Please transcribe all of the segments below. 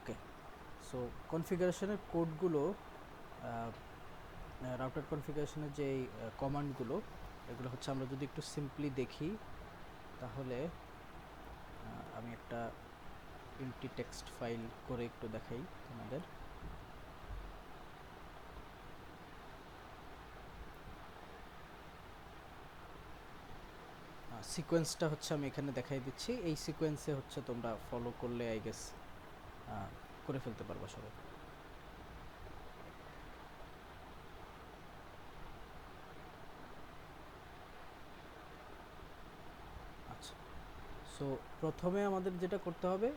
ওকে, so কনফিগারেশনের কোডগুলো, router কনফিগারেশনের যে কমান্ডগুলো, এগুলো হচ্ছে আমরা যদি একটু সিম্পলি দেখি তাহলে আমি একটা এমটি টেক্সট ফাইল করে একটু দেখাই তোমাদের। সিকোয়েন্সটা হচ্ছে আমি এখানে দেখাই দিচ্ছি, এই সিকোয়েন্সে হচ্ছে তোমরা ফলো করলে আই গেস করে ফেলতে পারবা সবাই। আচ্ছা, সো প্রথমে আমাদের যেটা করতে হবে,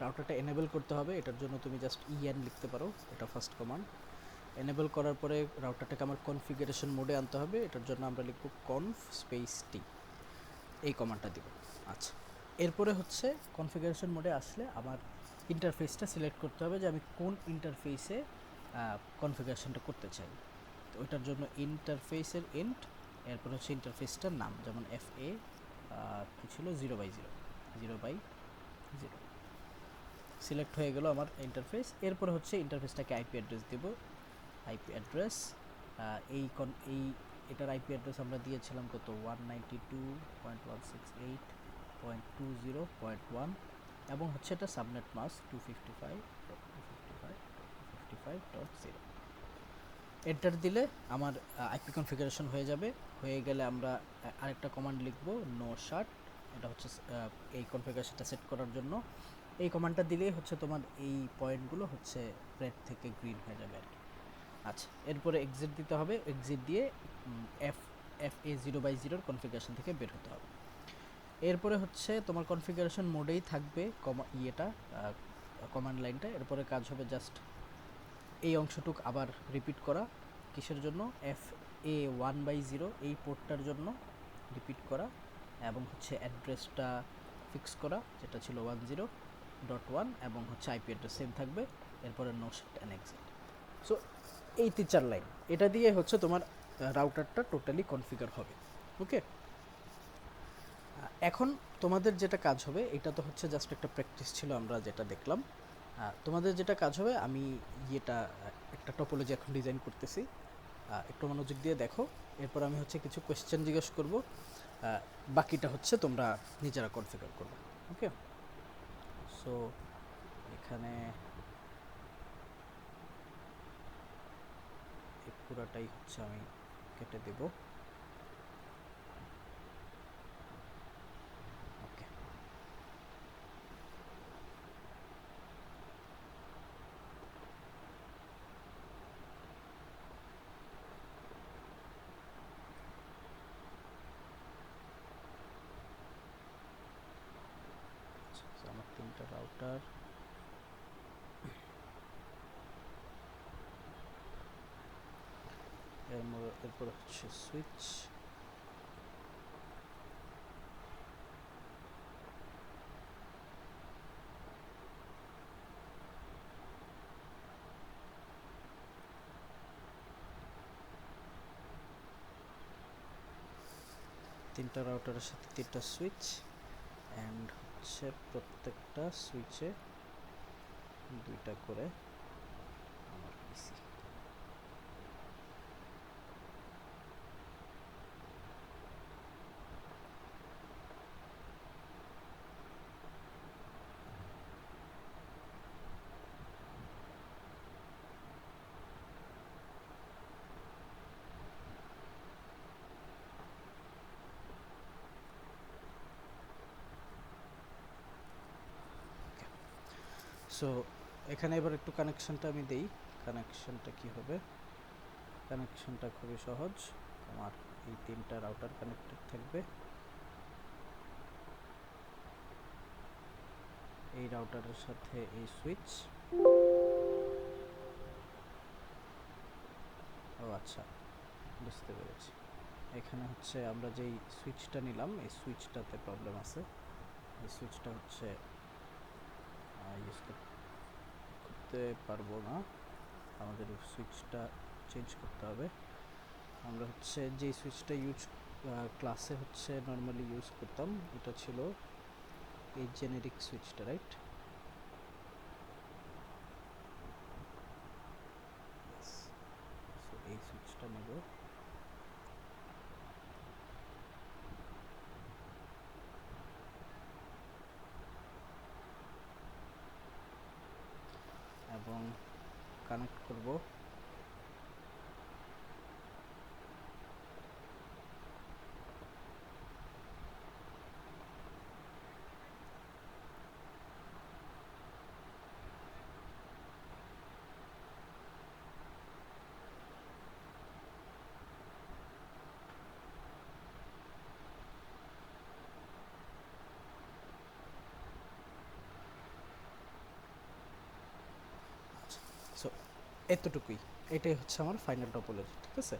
রাউটারটা এনেবল করতে হবে। এটার জন্য তুমি জাস্ট ইএন লিখতে পারো, এটা ফার্স্ট কমান্ড। এনেবল করার পরে রাউটারটাকে আমার কনফিগারেশন মোডে আনতে হবে, এটার জন্য আমরা লিখব কনফ স্পেস টি, এই কমান্ডটা দিব। আচ্ছা, এরপরে হচ্ছে কনফিগারেশন মোডে আসলে আমার ইন্টারফেসটা সিলেক্ট করতে হবে যে আমি কোন ইন্টারফেসে কনফিগারেশনটা করতে চাই। তো ওইটার জন্য ইন্টারফেসের ইন্ট, এরপর হচ্ছে ইন্টারফেসটার নাম, যেমন এফ এ কী ছিল 0/0, 0/0 সিলেক্ট হয়ে গেল আমার ইন্টারফেস। এরপরে হচ্ছে ইন্টারফেসটাকে আইপি অ্যাড্রেস দেব। আইপি অ্যাড্রেস এই এটার আইপি অ্যাড্রেস আমরা দিয়েছিলাম কত, 192.168.20.1, এবং হচ্ছে এটা সাবনেট মাস্ক 255.255.255.0। এন্টার দিলে আমার আইপি কনফিগারেশন হয়ে যাবে। হয়ে গেলে আমরা আরেকটা কমান্ড লিখব, নো শাট, এটা হচ্ছে এই কনফিগারেশনটা সেট করার জন্য। এই কমান্ডটা দিলেই হচ্ছে তোমার এই পয়েন্টগুলো হচ্ছে রেড থেকে গ্রিন হয়ে যাবে আর কি। আচ্ছা, এরপরে এক্সিট দিতে হবে, এক্সিট দিয়ে এফ এ 0/0 কনফিগারেশন থেকে বের হতে হবে। এরপরে হচ্ছে তোমার কনফিগারেশন মোডেই থাকবে কমান্ড লাইনটা। এরপরে কাজ হবে জাস্ট এই অংশটুক আবার রিপিট করা, কিসের জন্য, এফ এ 1/0 এই পোর্টটার জন্য রিপিট করা, এবং হচ্ছে অ্যাড্রেসটা ফিক্স করা যেটা ছিল 10.1, এবং হচ্ছে আইপি অ্যাড্রেস সেম থাকবে। এরপরে no set and exit. So এই 3-4 লাইন, এটা দিয়ে হচ্ছে তোমার রাউটারটা টোটালি কনফিগার হবে। ওকে, এখন তোমাদের যেটা কাজ হবে, এটা তো হচ্ছে জাস্ট একটা প্র্যাকটিস ছিল আমরা যেটা দেখলাম। তোমাদের যেটা কাজ হবে, আমি একটা টপোলজি এখন ডিজাইন করতেছি, একটু মনোযোগ দিয়ে দেখো। এরপর আমি হচ্ছে কিছু কোয়েশ্চেন জিজ্ঞেস করব, বাকিটা হচ্ছে তোমরা নিজেরা কনফিগার করবে। ওকে, সো এখানে এই পুরাটাই হচ্ছে আমি কেটে দেব। ওকে, আমার 3টা রাউটার, এরপর হচ্ছে সুইচ, তিনটা রাউটারের সাথে 3টা সুইচ, অ্যান্ড হচ্ছে প্রত্যেকটা সুইচে 2টা করে আমার পিসি। সো এখানে এবার একটু কানেকশনটা আমি দেই। কানেকশনটা কি হবে, কানেকশনটা খুবই সহজ। আমার এই 3টা রাউটার কানেক্টেড থাকবে, এই রাউটারের সাথে এই সুইচ। ও আচ্ছা, বুঝতে পেরেছি। এখানে হচ্ছে আমরা যেই সুইচটা নিলাম, এই সুইচটাতে প্রবলেম আছে। এই সুইচটা হচ্ছে ইউজ করতে পারবো না, আমাদের সুইচটা চেঞ্জ করতে হবে। আমরা হচ্ছে যে সুইচটা ক্লাসে হচ্ছে নর্মালি ইউজ করতাম, এটা ছিল এই জেনেরিক সুইচটা, রাইট? এই সুইচটা নেব, এবং কানেক্ট করব। সো এতটুকুই, এটাই হচ্ছে আমার ফাইনাল টপোলজি, ঠিক আছে।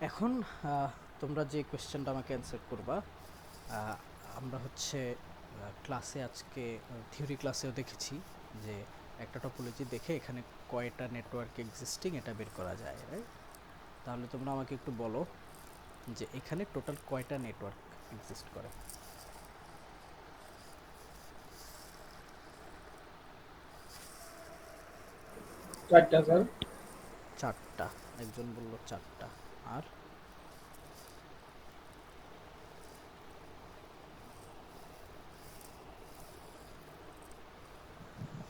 এখন তোমরা যে কোয়েশ্চেনটা আমাকে অ্যান্সার করবা, আমরা হচ্ছে ক্লাসে আজকে থিওরি ক্লাসেও দেখেছি যে একটা টপোলজি দেখে এখানে কয়টা নেটওয়ার্ক এক্সিস্টিং এটা বের করা যায়, রাইট? তাহলে তোমরা আমাকে একটু বলো যে এখানে টোটাল কয়টা নেটওয়ার্ক এক্সিস্ট করে। চারটা স্যার। চারটা, একজন বলল চারটা। আর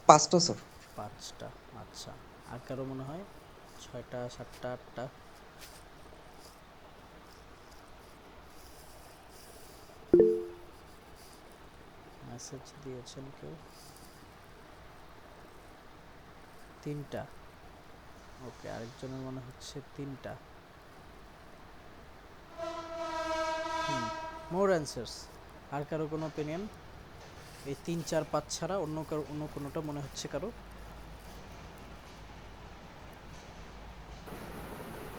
পাঁচটা স্যার। পাঁচটা, আচ্ছা। আর কারো মনে হয় ছয়টা, সাতটা, আটটা? মেসেজ দিয়েছেন কেউ? তিনটা, ওকে। আরেকজনের মনে হচ্ছে তিনটা। মোর অ্যান্সার্স। আর কারো কোনো অপিনিয়ন? এই 3, 4, 5 ছাড়া অন্য কারো, অন্য কোনোটা মনে হচ্ছে কারো?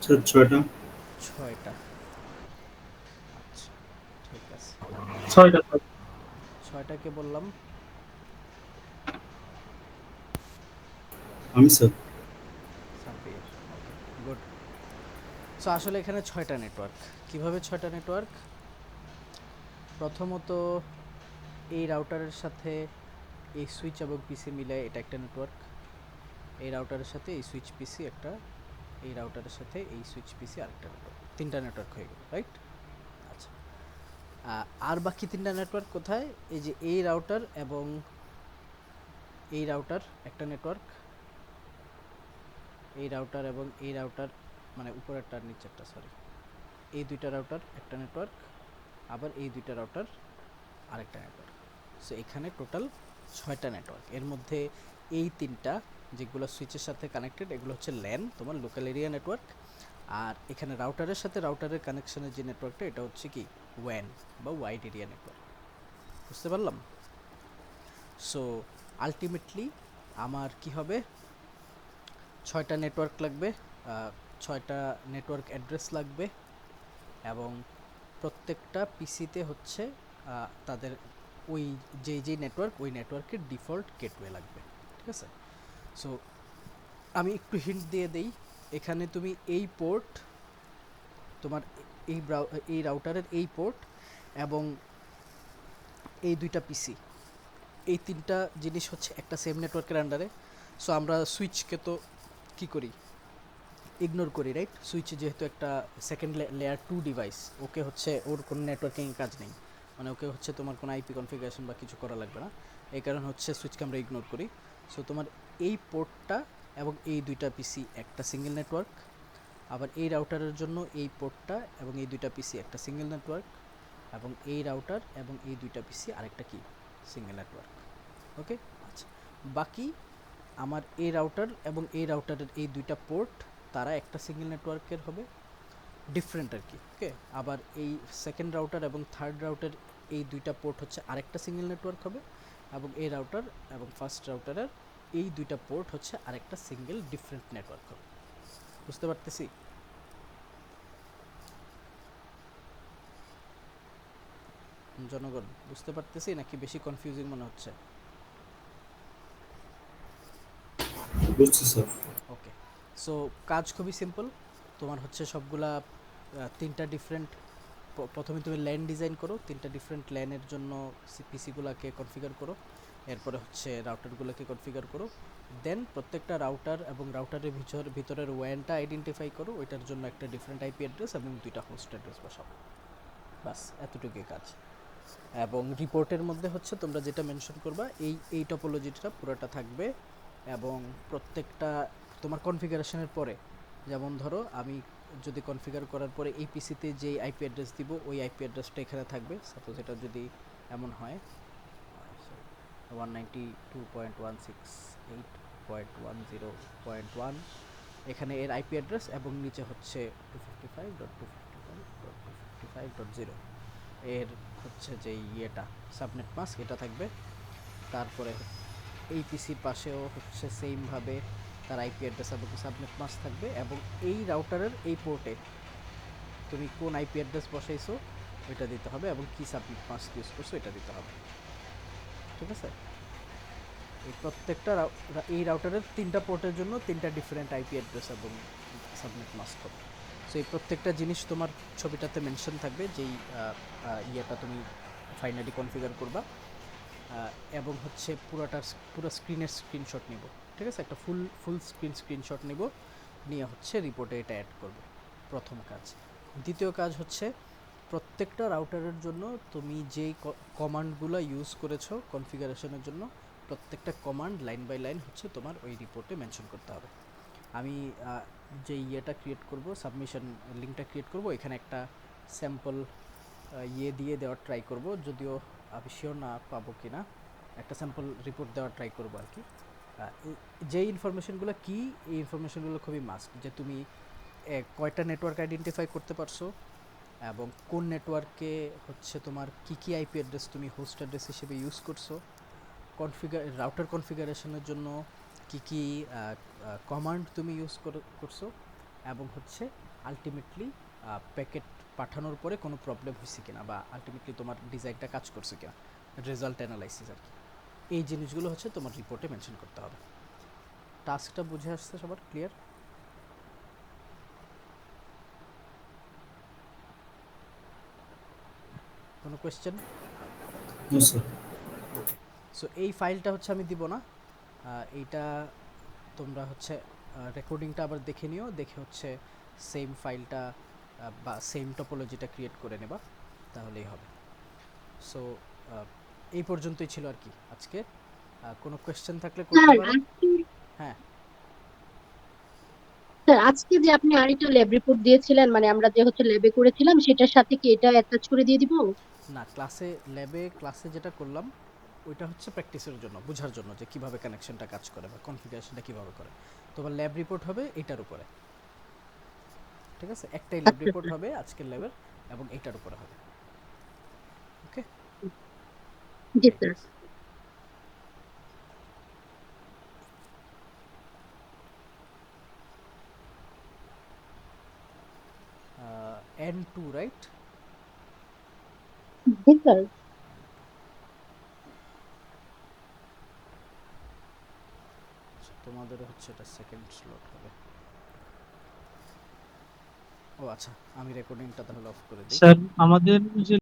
ছয়টা। ছয়টা, আচ্ছা, ঠিক আছে। ছয়টা স্যার। ছয়টাকে বললাম। আমি স্যার। সাব্বির, ওকে, গুড। সো আসলে এখানে ছয়টা নেটওয়ার্ক। কিভাবে ছয়টা নেটওয়ার্ক? প্রথমত এই রাউটারের সাথে এই সুইচ এবং পিসি মিলে এটা একটা নেটওয়ার্ক। এই রাউটারের সাথে এই সুইচ পিসি একটা, এই রাউটারের সাথে এই সুইচ পিসি আরেকটা নেটওয়ার্ক, তিনটা নেটওয়ার্ক হয়ে গেল, রাইট? আচ্ছা, আর বাকি তিনটা নেটওয়ার্ক কোথায়? এই যে এই রাউটার এবং এই রাউটার একটা নেটওয়ার্ক, এই রাউটার এবং এই রাউটার, মানে উপরেরটা আর নিচেরটা, সরি, এই দুইটা রাউটার একটা নেটওয়ার্ক, আবার এই দুইটা রাউটার আরেকটা নেটওয়ার্ক। সো এখানে টোটাল ছয়টা নেটওয়ার্ক। এর মধ্যে এই তিনটা যেগুলো সুইচের সাথে কানেক্টেড, এগুলো হচ্ছে ল্যান, তোমার লোকাল এরিয়া নেটওয়ার্ক। আর এখানে রাউটারের সাথে রাউটারের কানেকশনের যে নেটওয়ার্কটা, এটা হচ্ছে কি ওয়্যান বা ওয়াইড এরিয়া নেটওয়ার্ক। বুঝতে পারলাম? সো আলটিমেটলি আমার কি হবে, ছয়টা নেটওয়ার্ক লাগবে, ছয়টা নেটওয়ার্ক অ্যাড্রেস লাগবে, এবং প্রত্যেকটা পিসিতে হচ্ছে তাদের ওই যে নেটওয়ার্ক, ওই নেটওয়ার্কের ডিফল্ট গেটওয়ে লাগবে, ঠিক আছে। সো আমি একটু হিন্ট দিয়ে দেই। এখানে তুমি এই পোর্ট, তোমার এই রাউটারের এই পোর্ট এবং এই দুইটা পিসি, এই তিনটা জিনিস হচ্ছে একটা সেম নেটওয়ার্কের আন্ডারে। সো আমরা সুইচকে তো কী করি, ইগনোর করি, রাইট? সুইচ যেহেতু একটা সেকেন্ড লেয়ার 2 ডিভাইস, ওকে হচ্ছে ওর কোনো নেটওয়ার্কিং কাজ নেই, মানে ওকে হচ্ছে তোমার কোনো আইপি কনফিগারেশন বা কিছু করা লাগবে না, এই কারণে হচ্ছে সুইচকে আমরা ইগনোর করি। সো তোমার এই পোর্টটা এবং এই দুইটা পিসি একটা সিঙ্গেল নেটওয়ার্ক, আবার এই রাউটারের জন্য এই পোর্টটা এবং এই দুইটা পিসি একটা সিঙ্গেল নেটওয়ার্ক, এবং এই রাউটার এবং এই দুইটা পিসি আরেকটা কি সিঙ্গেল নেটওয়ার্ক, ওকে। আচ্ছা, বাকি আমার এই রাউটার এবং এই রাউটারের এই দুইটা পোর্ট, তারা একটা সিঙ্গেল নেটওয়ার্কের হবে, ডিফারেন্ট আর কি, ওকে। আবার এই সেকেন্ড রাউটার এবং থার্ড রাউটার, এই দুইটা পোর্ট হচ্ছে আরেকটা সিঙ্গেল নেটওয়ার্ক হবে, এবং এই রাউটার এবং ফার্স্ট রাউটারের এই দুইটা পোর্ট হচ্ছে আরেকটা সিঙ্গেল ডিফারেন্ট নেটওয়ার্ক হবে। বুঝতে পারতেছি? জনগণ বুঝতে পারতেছি নাকি বেশি কনফিউজিং মনে হচ্ছে? বুঝছি স্যার। ওকে, সো কাজ খুবই সিম্পল। তোমার হচ্ছে সবগুলা তিনটা ডিফারেন্ট, প্রথমে তুমি ল্যান ডিজাইন করো, তিনটা ডিফারেন্ট ল্যানের জন্য পিসিগুলোকে কনফিগার করো, এরপরে হচ্ছে রাউটারগুলোকে কনফিগার করো, দেন প্রত্যেকটা রাউটার এবং রাউটারের ভিতরের ওয়্যানটা আইডেন্টিফাই করো, ওইটার জন্য একটা ডিফারেন্ট আইপি অ্যাড্রেস এবং দুইটা হোস্ট অ্যাড্রেস বসাও। বাস এতটুকুই কাজ। এবং রিপোর্টের মধ্যে হচ্ছে তোমরা যেটা মেনশন করবা এই টপোলজিটা পুরোটা থাকবে, এবং প্রত্যেকটা তোমার কনফিগারেশনের পরে, যেমন ধরো আমি যদি কনফিগার করার পরে এই পিসিতে যে আইপি অ্যাড্রেস দিব ওই আইপি অ্যাড্রেসটা এখানে থাকবে। সাপোজ এটা যদি এমন হয় 192.168.10.1, এখানে এর আইপি অ্যাড্রেস এবং নিচে হচ্ছে 255.255.255.0 এর হচ্ছে যে ইয়েটা সাবনেট মাস্ক এটা থাকবে। তারপরে এই পিসির পাশেও হচ্ছে সেমভাবে তার আইপি অ্যাড্রেস এবং সাবনেট মাস্ক থাকবে, এবং এই রাউটারের এই পোর্টে তুমি কোন আইপি অ্যাড্রেস বসাইছো ওইটা দিতে হবে, এবং কি সাবনেট মাস্ক ইউজ করছো এটা দিতে হবে। ঠিক আছে? এই প্রত্যেকটা এই রাউটারের 3টা পোর্টের জন্য 3টা ডিফারেন্ট আইপি অ্যাড্রেস এবং সাবনেট মাস্ক হবে। সো এই প্রত্যেকটা জিনিস তোমার ছবিটাতে মেনশন থাকবে, যেই ইয়েটা তুমি ফাইনালি কনফিগার করবা। এবং হচ্ছে পুরো স্ক্রিনের স্ক্রিনশট নিব। ঠিক আছে? একটা ফুল স্ক্রিনশট নিব, নিয়ে হচ্ছে রিপোর্টে এটা অ্যাড করব। প্রথম কাজ। দ্বিতীয় কাজ হচ্ছে প্রত্যেকটা রাউটারের জন্য তুমি যেই কমান্ডগুলো ইউজ করেছো কনফিগারেশনের জন্য, প্রত্যেকটা কমান্ড লাইন বাই লাইন হচ্ছে তোমার ওই রিপোর্টে মেনশন করতে হবে। আমি যে ইয়েটা ক্রিয়েট করব, সাবমিশন লিঙ্কটা ক্রিয়েট করব, এখানে একটা স্যাম্পল ইয়ে দিয়ে দেওয়ার ট্রাই করব, যদিও আমি শিওর না পাবো কি না। একটা স্যাম্পল রিপোর্ট দেওয়ার ট্রাই করব আর কি। যে ইনফরমেশনগুলো কি, এই ইনফরমেশনগুলো খুবই মাস্ট, যে তুমি কয়টা নেটওয়ার্ক আইডেন্টিফাই করতে পারছো, এবং কোন নেটওয়ার্কে হচ্ছে তোমার কি আইপি অ্যাড্রেস তুমি হোস্ট অ্যাড্রেস হিসেবে ইউজ করছো, রাউটার কনফিগারেশনের জন্য কি কমান্ড তুমি ইউজ করছো, এবং হচ্ছে আলটিমেটলি প্যাকেট পাঠানোর পরে কোনো প্রবলেম হয়েছে কিনা, বা আলটিমেটলি তোমার ডিজাইনটা কাজ করছে কিনা, রেজাল্ট অ্যানালাইসিস আর কি। এই জিনিসগুলো হচ্ছে তোমার রিপোর্টে মেনশন করতে হবে। টাস্কটা বুঝে আসছে সবার? ক্লিয়ার? কোনো কোয়েশ্চেন? No, sir. ওকে। সো এই ফাইলটা হচ্ছে আমি দিব না, এইটা তোমরা হচ্ছে রেকর্ডিংটা আবার দেখে নিও, দেখে হচ্ছে সেম ফাইলটা বা সেম টপোলজিটা ক্রিয়েট করে নেবা, তাহলেই হবে। সো এই পর্যন্তই ছিল আর কি আজকে। কোনো কোয়েশ্চেন থাকলে করতে স্যার পারো। আজকে হ্যাঁ, স্যার আজকে যে আপনি আরেকটা ল্যাব রিপোর্ট দিয়েছিলেন, মানে আমরা যে হচ্ছে ল্যাবে করেছিলাম, সেটার সাথে কি এটা অ্যাটাচ করে দিয়ে দিব? না, ক্লাসে যেটা করলাম ওইটা হচ্ছে প্র্যাকটিসের জন্য, বোঝার জন্য যে কিভাবে কানেকশনটা কাজ করে বা কনফিগারেশনটা কিভাবে করে। তোমার ল্যাব রিপোর্ট হবে এটার উপরে। ঠিক আছে? একটাই ল্যাব আচ্ছা রিপোর্ট স্যার। হবে আজকের ল্যাবের, এবং এটার উপরে হবে। ওকে, জি এই স্যার। N2 right? জি স্যার। তোমাদের হচ্ছে এটা সেকেন্ড স্লট হবে। ও আচ্ছা, আমি রেকর্ডিংটা তাহলে অফ করে দিই। স্যার আমাদের যে